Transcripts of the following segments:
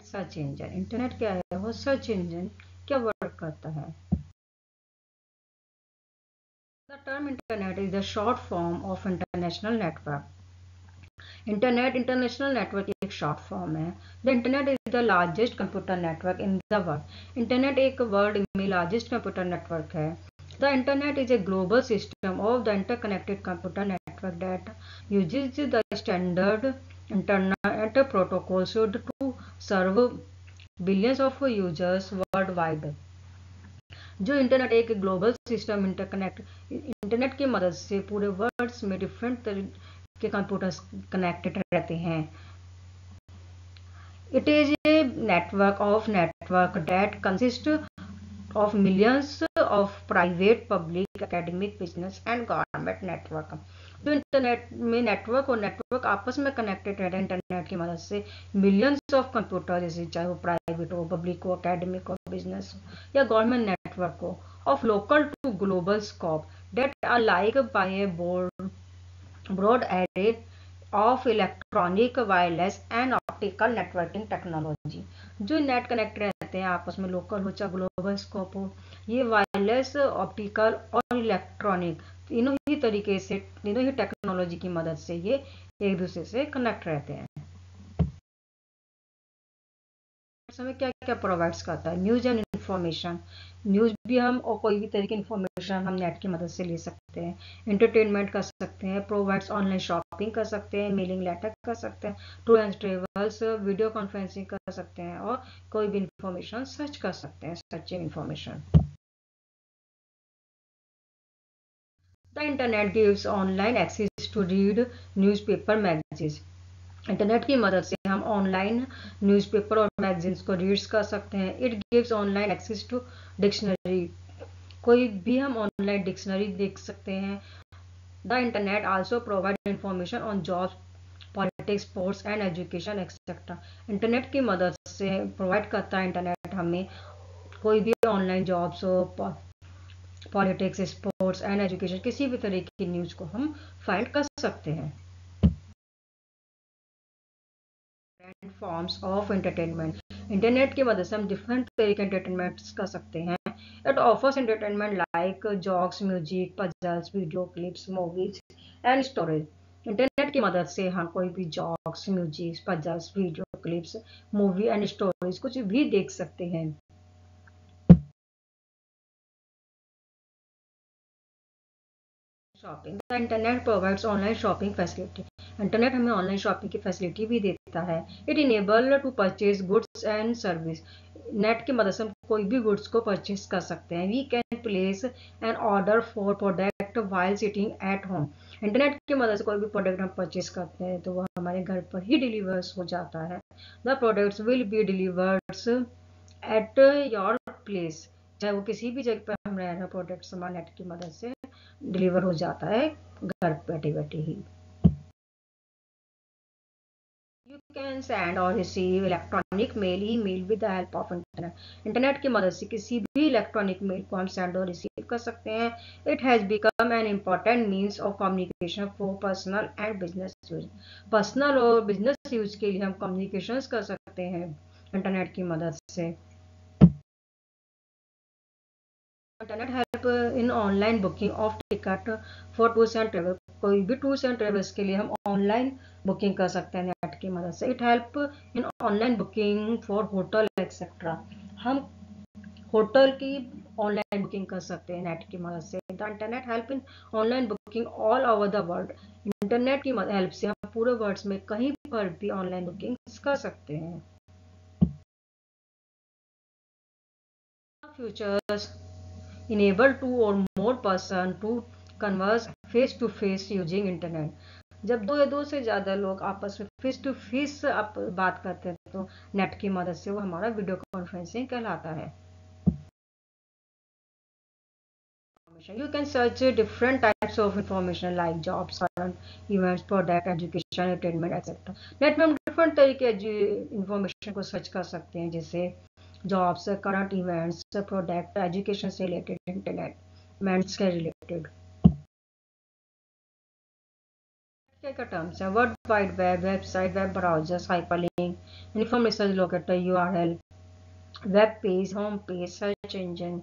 Search engine. Internet क्या है? वो सर्च इंजन क्या वर्क करता है? The term internet is the short form of international network. Internet international network एक शॉर्ट फॉर्म है। The internet is the largest computer network in the world. Internet एक world में लार्जेस्ट कंप्यूटर नेटवर्क है। The internet is a global system of the interconnected computer network that uses the standard internet protocol to serve billions of users world wide. जो internet एक global system internet की मदद से पूरे world में different के computers connected रहते हैं। It is a network that consist of millions of private public academic business and government network. जो इंटरनेट में नेटवर्क आपस में कनेक्टेड रहते हैं इंटरनेट की मदद से मिलियंस ऑफ कंप्यूटर, जैसे चाहे वो प्राइवेट हो, पब्लिक हो, एकेडमिक हो, बिजनेस हो या गवर्नमेंट नेटवर्क हो, of local to global scope that are like by a broad array of electronic wireless and optical networking technology। जो नेट कनेक्ट रहते हैं आपस में, लोकल हो चाहे ग्लोबल स्कोप हो, ये वायरलेस, ऑप्टिकल और इलेक्ट्रॉनिक तीनों ही तरीके से, तीनों ही टेक्नोलॉजी की मदद से ये एक दूसरे से कनेक्ट रहते हैं। हमें क्या क्या प्रोवाइड्स करता है? News and information. न्यूज भी हम और कोई भी तरह की इन्फॉर्मेशन हम नेट की मदद से ले सकते हैं। एंटरटेनमेंट कर सकते हैं, प्रोवाइड्स ऑनलाइन शॉपिंग कर सकते हैं, मेलिंग लेटर कर सकते हैं, tour and travels, video conferencing कर सकते हैं और कोई भी इंफॉर्मेशन सर्च कर सकते हैं, searching information. The internet gives online access to read newspaper magazines. Internet की मदद से हम ऑनलाइन न्यूज़पेपर और मैगजीन्स को रीड्स कर सकते हैं। It gives online access to dictionary. कोई भी हम ऑनलाइन डिक्शनरी देख सकते हैं। The internet also provide information on jobs, politics, sports and education et cetera. Internet की मदद से प्रोवाइड करता है इंटरनेट हमें कोई भी ऑनलाइन जॉब्स हो, पॉलिटिक्स, स्पोर्ट्स एंड एजुकेशन, किसी भी तरह की न्यूज़ को हम फाइंड कर सकते हैं। Forms of entertainment. इंटरनेट की मदद से हम डिफरेंट तरह के एंटरटेनमेंट कर सकते हैं। It offers entertainment like jokes, music, puzzles, video clips, movies and stories. Internet की मदद से हम कोई भी jokes, music, puzzles, video clips, movie and stories कुछ भी देख सकते हैं। Shopping. The internet provides online shopping facility. Internet हमें ऑनलाइन शॉपिंग की फैसिलिटी भी देता है। It enable to purchase goods and service. Net की मदद से हम कोई भी गुड्स को परचेज कर सकते हैं। We can place an order for product while sitting at home. Internet की मदद से कोई भी प्रोडक्ट हम परचेज करते हैं तो वह हमारे घर पर ही डिलीवर्स हो जाता है। The products will be delivered at your place. चाहे वो किसी भी जगह पर हम रह रहे हैं, प्रोडक्ट्स हमारे नेट की मदद से डिलीवर हो जाता है घर बैठे बैठे ही। You can send or receive electronic mail, email with the help of internet. Internet की मदद से किसी भी इलेक्ट्रॉनिक मेल को हम सेंड और रिसीव कर सकते हैं। It has become an important means of communication for personal and business use. Personal और बिजनेस यूज के लिए हम कम्युनिकेशन कर सकते हैं इंटरनेट की मदद से। Internet help in online booking of ticket for tours and travel. कोई भी टूर्स एंड ट्रेवल्स के लिए हम ऑनलाइन बुकिंग कर सकते हैं नेट की मदद से। It help in online booking for hotel etcetera. हम होटल की ऑनलाइन बुकिंग कर सकते हैं नेट की मदद से। The internet help in online booking all over the world. Internet की हेल्प से हम पूरे वर्ल्ड में कहीं पर भी ऑनलाइन बुकिंग कर सकते हैं। Futures enable two or more person to converse face to face using internet। जब दो या दो से ज़्यादा लोग आपस में फेस टू फेस बात करते हैं तो नेट की मदद से वो हमारा वीडियो कॉन्फ्रेंसिंग कहलाता है। You can search different types of information like jobs, current events, product, education, entertainment, etc. Net में हम डिफरेंट तरीके इंफॉर्मेशन को सर्च कर सकते हैं, जैसे jobs, current events, product, education से रिलेटेड, इंटरनेट से रिलेटेड। क्या टर्म्स है? World wide web, website, web browsers, hyperlink, Uniform Research Locator, URL, web page, home page, search engine.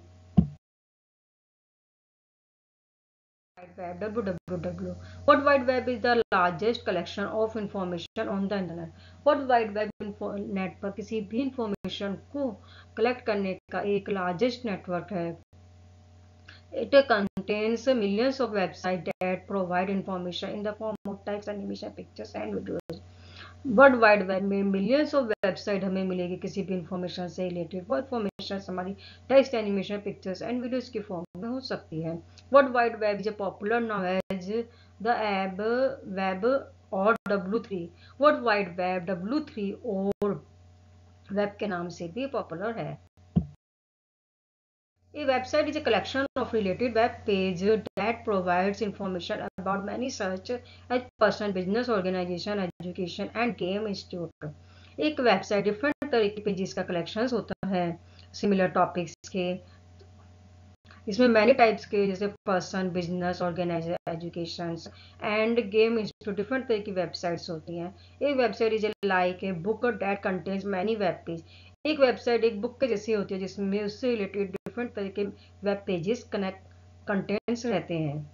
Web, www. World Wide Web is the largest collection of information on the internet. World Wide Web net पर किसी भी information को collect करने का एक largest network है. It contains millions of websites that provide information in the form of text, animation, pictures and videos. World wide web में millions of website हमें मिलेगी किसी भी इंफॉर्मेशन से रिलेटेड. वो इंफॉर्मेशन हमारी text, animation, pictures and videos की form में हो सकती है. World wide web is popular now as the web web or W3. World wide web W3 और वेब के नाम से भी पॉपुलर है. A website is a collection of related web pages that provides information about many such as person, business, organization, education and game institute. एक website different तरह के pages का कलेक्शन होता है सिमिलर टॉपिक्स के. इसमें मैनी टाइप्स के जैसे person, business, organisation, education and game institute different तरह की वेबसाइट्स होती हैं. एक website is like a book that contains many web page. एक वेबसाइट एक बुक के जैसी होती है जिसमें उससे रिलेटेड डिफरेंट तरह के वेब पेजेस कंटेंट्स रहते हैं.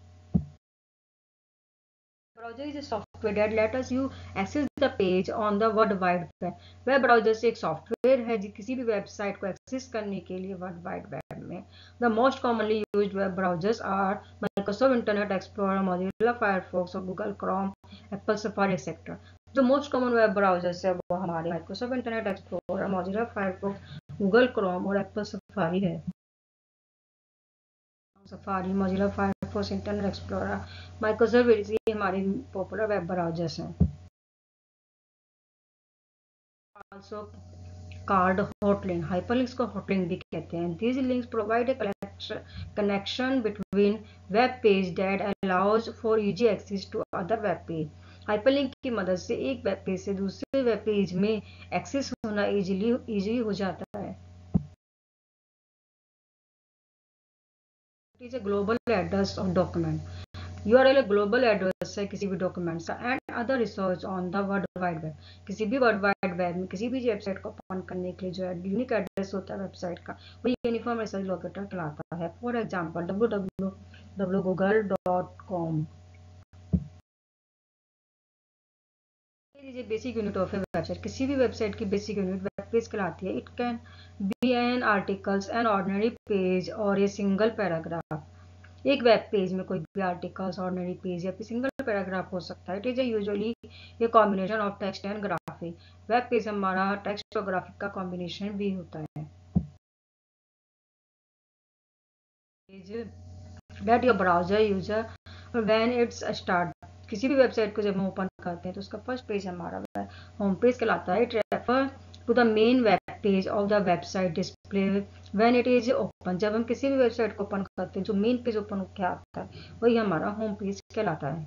Browser is a software that lets you access the page on the World Wide Web. Web browser से एक सॉफ्टवेयर है जो किसी भी वेबसाइट को एक्सेस करने के लिए वर्ल्ड वाइड वेब में. The most commonly used web browsers are Microsoft Internet Explorer, Mozilla Firefox और Google Chrome, Apple Safari et cetera. जो मोस्ट कॉमन वेब ब्राउज़र्स है वो हमारे Microsoft Internet Explorer, Mozilla Firefox, Google Chrome और Apple Safari है. Safari, Mozilla Firefox, Internet Explorer, Microsoft, ये हमारे popular web browsers हैं. Also called hotlink. Hyperlinks को hotlink भी कहते हैं. These links provide a connection between web page that allows for easy access to other web page. Hyperlink की मदद से एक वेब पेज से दूसरे वेब पेज में एक्सेस होना इजी हो जाता है. It is a global address of document. URL global address है किसी भी डॉक्यूमेंट का. And other resource on the world wide web. किसी भी वर्ल्ड वाइड वेब में किसी भी वेबसाइट को ओपन करने के लिए जो यूनिक एड्रेस होता है वेबसाइट का वो यूनिफॉर्म रिसर्च लोकेटर कहलाता है. For example www.google.com basic unit of A website. किसी भी वेबसाइट की बेसिक यूनिट वेब पेज कहलाती है. It can be an articles, an ordinary page or a single paragraph. एक वेब पेज में कोई भी आर्टिकल्स, ऑर्डिनरी पेज या फिर सिंगल पैराग्राफ हो सकता है. It is usually a combination of text and graphic. Web page हमारा टेक्स्ट और ग्राफिक का कॉम्बिनेशन भी होता है. That your browser user when it's start. किसी भी वेबसाइट को जब हम ओपन करते हैं तो उसका फर्स्ट पेज हमारा होम पेज कहलाता है. It refer to the main web page of the website display when it is open. जब हम किसी भी वेबसाइट को ओपन करते हैं जो मेन पेज ओपन क्या आता है वही हमारा होम पेज कहलाता है.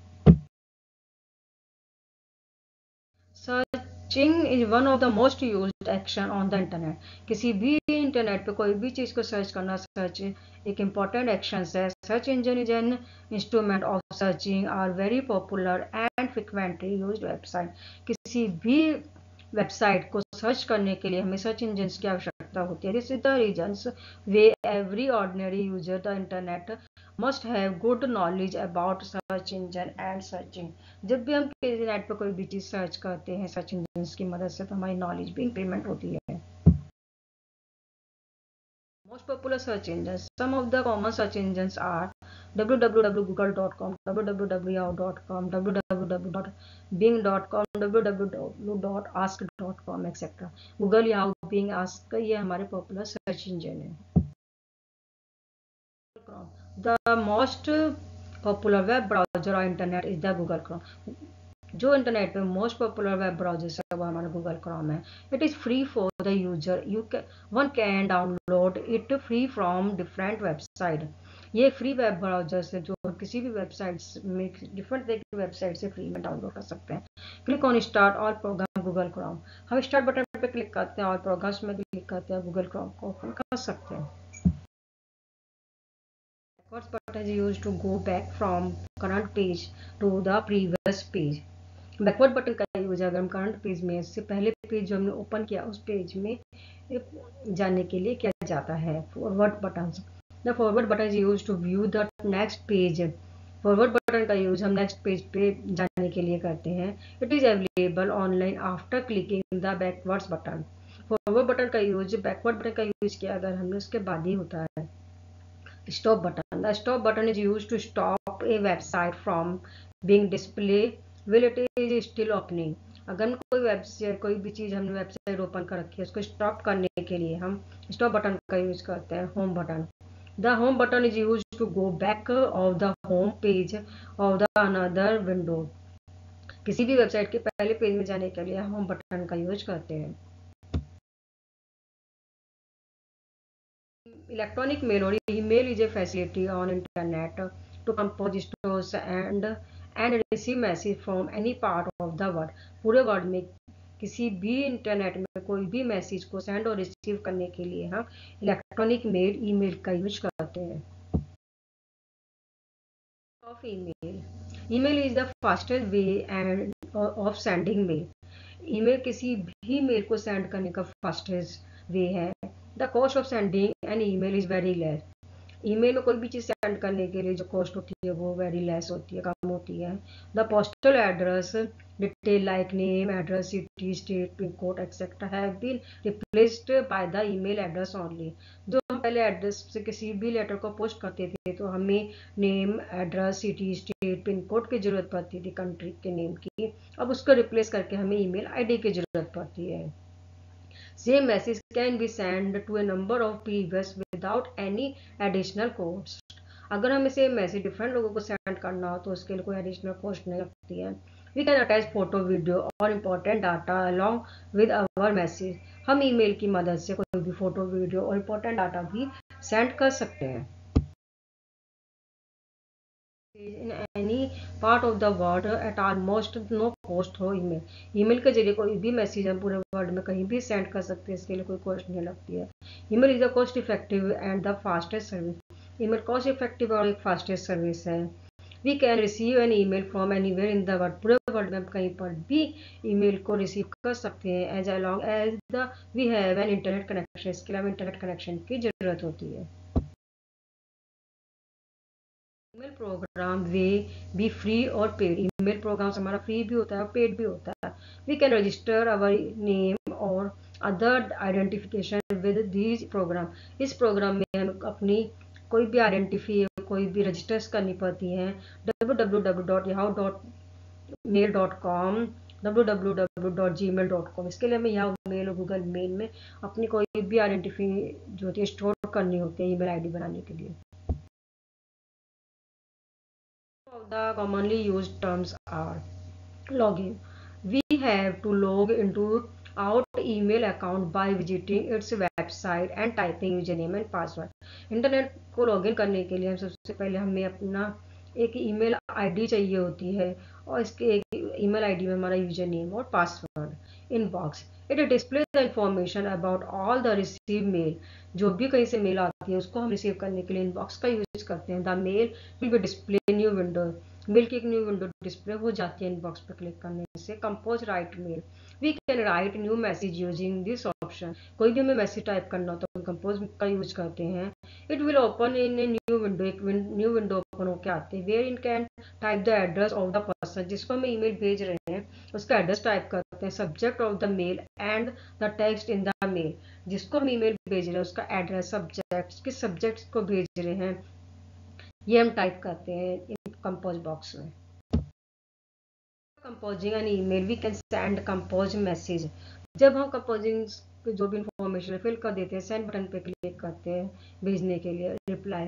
Searching is one of the most used action on the internet. किसी भी इंटरनेट पे कोई भी चीज़ को सर्च करना सर्च एक इम्पॉर्टेंट एक्शन है. Search engine is an instrument of searching are very popular and frequently used website. किसी भी वेबसाइट को सर्च करने के लिए हमें सर्च इंजन की आवश्यकता होती है. This is the reasons way every ordinary user the internet must have good knowledge about search engine and searching. जब भी हम किसी नेट पर कोई भी चीज़ सर्च करते हैं सर्च इंजन की मदद से तो हमारी नॉलेज भी इंक्रीमेंट होती है. Most popular search engines. Some of the common search engines are www.google.com, www.yahoo.com, www.bing.com, www.ask.com, etc. Google, Yahoo, Bing, Ask ये हमारे popular search engine है. The most popular web browser on internet is the Google Chrome. जो internet पे most popular web browser है वो हमारा Google Chrome है. It is free for the user. One can download it free from different website. ये free web browser है जो किसी भी वेबसाइट में डिफरेंट तरह की वेबसाइट से फ्री में डाउनलोड कर सकते हैं. Click on start all programme Google Chrome. हम स्टार्ट बटन पे क्लिक करते हैं और प्रोग्राम्स में क्लिक करते हैं गूगल क्रोम को ओपन कर सकते हैं. Backwards button is used to go back from current page to the previous page. Backward button का यूज अगर हम करंट पेज में इससे पहले पेज जो हमने ओपन किया उस पेज में जाने के लिए किया जाता है। Forward button, the forward button is use to view the next page. Forward button का यूज हम नेक्स्ट पेज पे जाने के लिए करते हैं। It is available online after clicking the backwards button. Forward button का यूज, बैकवर्ड बटन का यूज किया अगर हमने उसके बाद ही होता है। Stop button, the stop button is use to stop a website from being display while it is still opening. अगर हम कोई वेबसाइट, कोई भी चीज़ हमने वेबसाइट ओपन कर रखी है उसको स्टॉप करने के लिए हम स्टॉप बटन का यूज करते हैं। Home button, the home button is use to go back of the home page of the another window. किसी भी वेबसाइट के पहले पेज में जाने के लिए हम होम बटन का यूज करते हैं। Electronic mail or email is a facility on internet to compose stores and receive message from any part of the world. पूरे वर्ल्ड में किसी भी इंटरनेट में कोई भी मैसेज को सेंड और रिसीव करने के लिए हम इलेक्ट्रॉनिक मेल, ईमेल का यूज करते हैं। Of email, email is the fastest way and of sending mail. Email किसी भी मेल को सेंड करने का फास्टेस्ट वे है। The cost of sending an email is very less. Email में कोई भी चीज़ सेंड करने के लिए जो कॉस्ट होती है वो वेरी लेस होती है, कम होती है। The postal address detail like name, address, city, state, pin code et cetera have been replaced by the email address only. जो हम पहले एड्रेस से किसी भी लेटर को पोस्ट करते थे तो हमें name, address, city, state, pin code की जरूरत पड़ती थी, कंट्री के नेम की। अब उसको रिप्लेस करके हमें ईमेल आईडी की जरूरत पड़ती है। Same message can be sent to a number of previous without any additional cost. अगर हमें सेम मैसेज डिफरेंट लोगों को सेंड करना हो तो उसके लिए कोई एडिशनल कॉस्ट नहीं लगती है। We can attach photo, video और important data along with our message. हम ईमेल की मदद से कोई भी फोटो, वीडियो और इम्पोर्टेंट डाटा भी सेंड कर सकते हैं। In any part of the world at almost no cost हो ईमेल। ईमेल के जरिए कोई भी मैसेज हम पूरे वर्ल्ड में कहीं भी सेंड कर सकते हैं, इसके लिए कोई कॉस्ट नहीं लगती है। Email is the cost effective and the fastest service. Email cost effective और एक फास्टेस्ट सर्विस है। We can receive an email from anywhere in the world. पूरे वर्ल्ड में हम कहीं पर भी ईमेल को रिसीव कर सकते हैं as long as the we have an internet connection. इसके लिए हमें इंटरनेट कनेक्शन की जरूरत होती है। ईमेल प्रोग्राम वे भी फ्री और पेड। ईमेल प्रोग्राम हमारा फ्री भी होता है और पेड भी होता है। We can register our name और other identification with these program. इस प्रोग्राम में हम अपनी कोई भी आइडेंटिफी, कोई भी रजिस्टर्स करनी पड़ती हैं। www.yahoo.mail.com, www.gmail.com। इसके लिए हमें याहू मेल और गूगल मेल में अपनी कोई भी आइडेंटिफी जो होती है स्टोर करनी होती है ईमेल आईडी बनाने के लिए। Of the commonly used terms are login. We have to log into our email account by visiting its website and typing username and password. Internet को लॉगिन करने के लिए हम सबसे पहले हमें अपना एक ईमेल आईडी चाहिए होती है और इसके एक ईमेल आईडी में हमारा यूजर नेम और password. Inbox, it display the information about all the receive mail. जो भी कहीं से मेल आती है उसको हम रिसीव करने के लिए इनबॉक्स का यूज करते हैं। The mail will be display new window. Mail की एक न्यू विंडो डिस्प्ले हो जाती है इनबॉक्स पर क्लिक करने से। Compose write mail, we can write new message using this option. कोई भी हमें मैसेज टाइप करना हो तो हम कंपोज का यूज करते हैं। It will open in a new window, एक न्यू विंडो ओपन होकर आती है। Wherein can type the address of the person, जिसको हम ईमेल भेज रहे हैं उसका एड्रेस टाइप करते हैं। Subject of the mail and the text in the mail, जिसको हम ईमेल भेज रहे हैं उसका एड्रेस, सब्जेक्ट, किस सब्जेक्ट को भेज रहे हैं ये हम टाइप करते हैं इन कंपोज बॉक्स में। Composing an email, we can send compose message. जब हम कंपोजिंग जो भी इंफॉर्मेशन फिल कर देते हैं, सेंड बटन पे क्लिक करते हैं भेजने के लिए reply.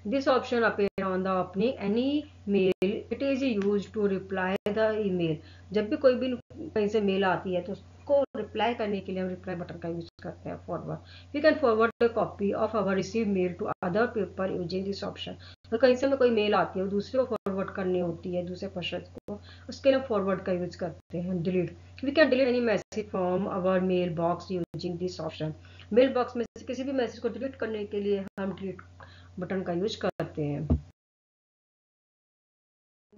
This option appear on the opening any mail, it is use to reply the email. जब भी कोई भी कहीं से मेल आती है तो उसको रिप्लाई करने के लिए हम रिप्लाई बटन का यूज करते हैं। Forward, we can forward the copy of our receive mail to other people using this option. तो कहीं से हमें कोई मेल आती है दूसरे को फॉरवर्ड करनी होती है, दूसरे पर्सन को, उसके लिए फॉरवर्ड का यूज करते हैं। Delete, we can delete any message from our mail box using this option. Mail box में से किसी भी मैसेज को डिलीट करने के लिए हम डिलीट बटन का यूज करते हैं।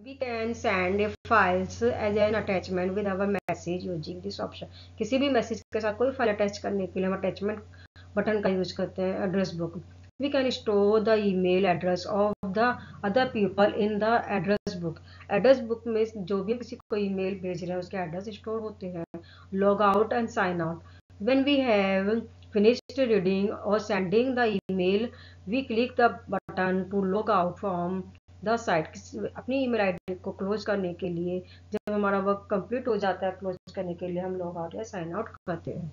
We can send files as an attachment with our message using this option. किसी भी मैसेज के साथ कोई फाइल अटैच करने के लिए हम अटैचमेंट बटन का यूज करते हैं. Address book. We can store the email address of the other people in the address book. Address book में जो भी किसी को ईमेल भेज रहे हैं उसके एड्रेस स्टोर होते हैं. Log out and sign out. When we have finished reading or sending the email, we click the button to log out from the site. अपनी ईमेल आईडी को क्लोज करने के लिए, जब हमारा वर्क कंप्लीट हो जाता है क्लोज करने के लिए, हम लॉग आउट या साइन आउट करते हैं.